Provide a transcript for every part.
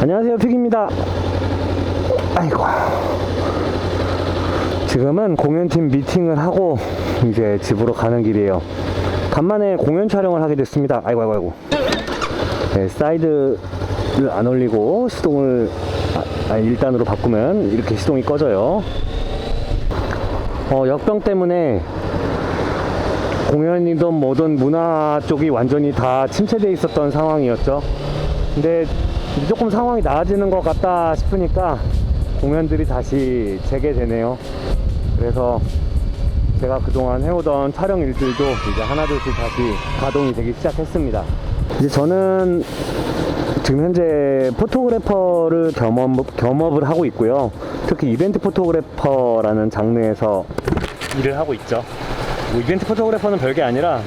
안녕하세요, 픽입니다. 아이고, 지금은 공연팀 미팅을 하고 이제 집으로 가는 길이에요. 간만에 공연 촬영을 하게 됐습니다. 아이고. 네, 사이드를 안 올리고 시동을 1단으로 바꾸면 이렇게 시동이 꺼져요. 역병 때문에 공연이든 뭐든 문화 쪽이 완전히 다 침체되어 있었던 상황이었죠. 근데 조금 상황이 나아지는 것 같다 싶으니까 공연들이 다시 재개되네요. 그래서 제가 그동안 해오던 촬영 일들도 이제 하나둘씩 다시 가동이 되기 시작했습니다. 이제 저는 지금 현재 포토그래퍼를 겸업을 하고 있고요. 특히 이벤트 포토그래퍼라는 장르에서 일을 하고 있죠. 뭐 이벤트 포토그래퍼는 별게 아니라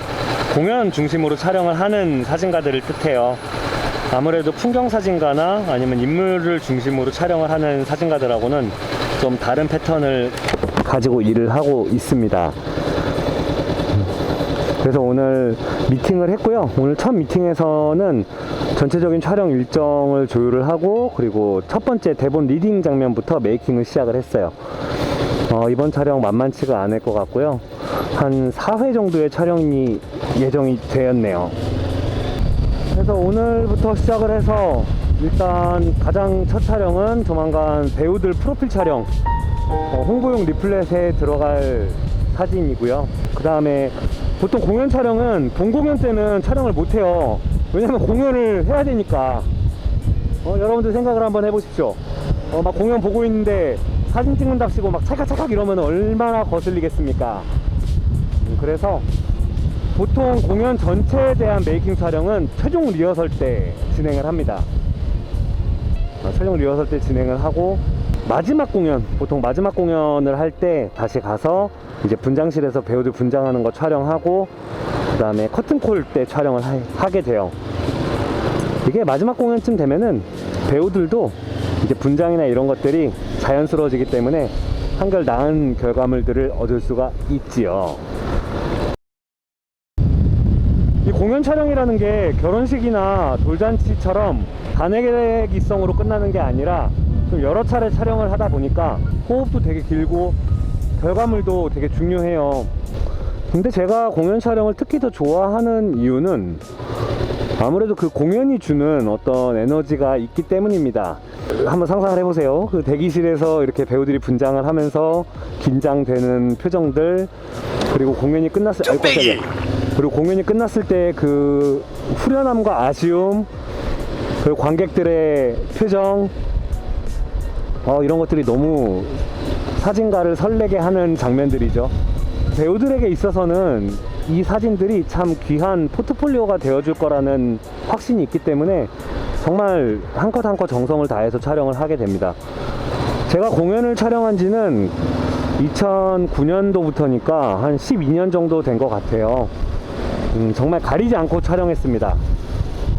공연 중심으로 촬영을 하는 사진가들을 뜻해요. 아무래도 풍경사진가나 아니면 인물을 중심으로 촬영을 하는 사진가들하고는 좀 다른 패턴을 가지고 일을 하고 있습니다. 그래서 오늘 미팅을 했고요. 오늘 첫 미팅에서는 전체적인 촬영 일정을 조율을 하고, 그리고 첫 번째 대본 리딩 장면부터 메이킹을 시작을 했어요. 이번 촬영 만만치가 않을 것 같고요. 한 4회 정도의 촬영이 예정이 되었네요. 그래서 오늘부터 시작을 해서 일단 가장 첫 촬영은 조만간 배우들 프로필 촬영, 홍보용 리플렛에 들어갈 사진이고요. 그 다음에 보통 공연 촬영은 본 공연 때는 촬영을 못해요. 왜냐면 공연을 해야 되니까. 여러분들 생각을 한번 해보십시오. 막 공연 보고 있는데 사진 찍는답시고 막 찰칵찰칵 이러면 얼마나 거슬리겠습니까. 그래서 보통 공연 전체에 대한 메이킹 촬영은 최종 리허설 때 진행을 합니다. 최종 리허설 때 진행을 하고, 마지막 공연, 보통 마지막 공연을 할 때 다시 가서 이제 분장실에서 배우들 분장하는 거 촬영하고, 그 다음에 커튼콜 때 촬영을 하게 돼요. 이게 마지막 공연쯤 되면은 배우들도 이제 분장이나 이런 것들이 자연스러워지기 때문에 한결 나은 결과물들을 얻을 수가 있지요. 이 공연 촬영이라는 게 결혼식이나 돌잔치처럼 단회기성으로 끝나는 게 아니라 좀 여러 차례 촬영을 하다 보니까 호흡도 되게 길고 결과물도 되게 중요해요. 근데 제가 공연 촬영을 특히 더 좋아하는 이유는 아무래도 그 공연이 주는 어떤 에너지가 있기 때문입니다. 한번 상상을 해보세요. 그 대기실에서 이렇게 배우들이 분장을 하면서 긴장되는 표정들, 그리고 공연이 끝났을 때 그 후련함과 아쉬움, 그리고 관객들의 표정, 이런 것들이 너무 사진가를 설레게 하는 장면들이죠. 배우들에게 있어서는 이 사진들이 참 귀한 포트폴리오가 되어줄 거라는 확신이 있기 때문에 정말 한컷 한컷 정성을 다해서 촬영을 하게 됩니다. 제가 공연을 촬영한 지는 2009년도부터니까 한 12년 정도 된 것 같아요. 정말 가리지 않고 촬영했습니다.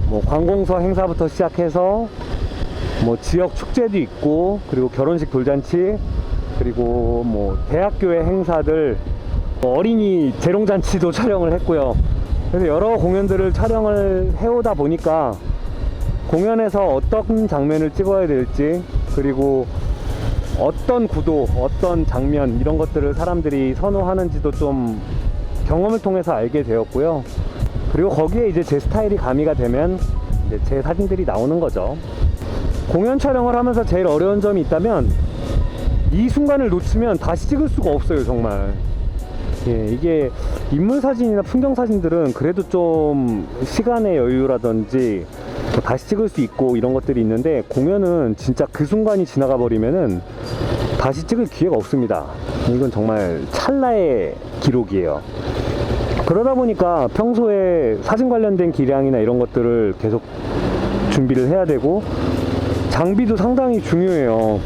뭐 관공서 행사부터 시작해서 뭐 지역 축제도 있고, 그리고 결혼식, 돌잔치, 그리고 뭐 대학교의 행사들, 어린이 재롱잔치도 촬영을 했고요. 그래서 여러 공연들을 촬영을 해오다 보니까 공연에서 어떤 장면을 찍어야 될지, 그리고 어떤 구도, 어떤 장면, 이런 것들을 사람들이 선호하는지도 좀 경험을 통해서 알게 되었고요. 그리고 거기에 이제 제 스타일이 가미가 되면 이제 제 사진들이 나오는 거죠. 공연 촬영을 하면서 제일 어려운 점이 있다면 이 순간을 놓치면 다시 찍을 수가 없어요, 정말. 이게 인물 사진이나 풍경 사진들은 그래도 좀 시간의 여유라든지 다시 찍을 수 있고 이런 것들이 있는데, 공연은 진짜 그 순간이 지나가 버리면은 다시 찍을 기회가 없습니다. 이건 정말 찰나의 기록이에요. 그러다 보니까 평소에 사진 관련된 기량이나 이런 것들을 계속 준비를 해야 되고, 장비도 상당히 중요해요.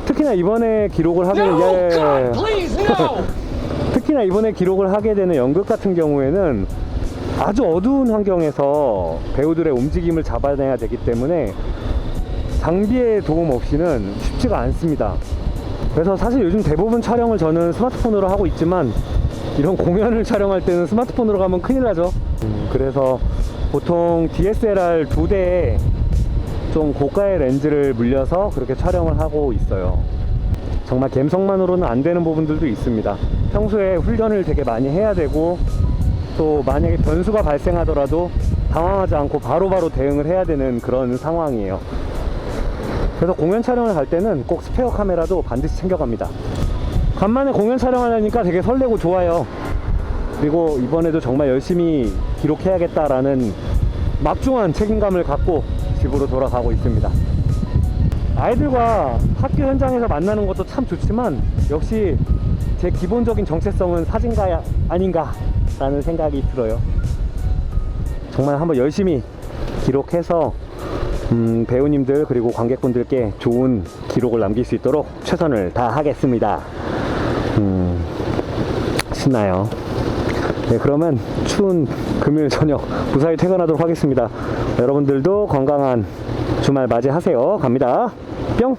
특히나 이번에 기록을 하게 특히나 이번에 기록을 하게 되는 연극 같은 경우에는 아주 어두운 환경에서 배우들의 움직임을 잡아내야 되기 때문에 장비의 도움 없이는 쉽지가 않습니다. 그래서 사실 요즘 대부분 촬영을 저는 스마트폰으로 하고 있지만, 이런 공연을 촬영할 때는 스마트폰으로 가면 큰일 나죠. 그래서 보통 DSLR 2대에 좀 고가의 렌즈를 물려서 그렇게 촬영을 하고 있어요. 정말 감성만으로는 안 되는 부분들도 있습니다. 평소에 훈련을 되게 많이 해야 되고, 또 만약에 변수가 발생하더라도 당황하지 않고 바로바로 대응을 해야 되는 그런 상황이에요. 그래서 공연 촬영을 갈 때는 꼭 스페어 카메라도 반드시 챙겨갑니다. 간만에 공연 촬영하려니까 되게 설레고 좋아요. 그리고 이번에도 정말 열심히 기록해야겠다라는 막중한 책임감을 갖고 집으로 돌아가고 있습니다. 아이들과 학교 현장에서 만나는 것도 참 좋지만, 역시 제 기본적인 정체성은 사진가 아닌가 라는 생각이 들어요. 정말 한번 열심히 기록해서 배우님들 그리고 관객분들께 좋은 기록을 남길 수 있도록 최선을 다하겠습니다. 신나요. 네, 그러면 추운 금요일 저녁 무사히 퇴근하도록 하겠습니다. 여러분들도 건강한 주말 맞이하세요. 갑니다. 뿅!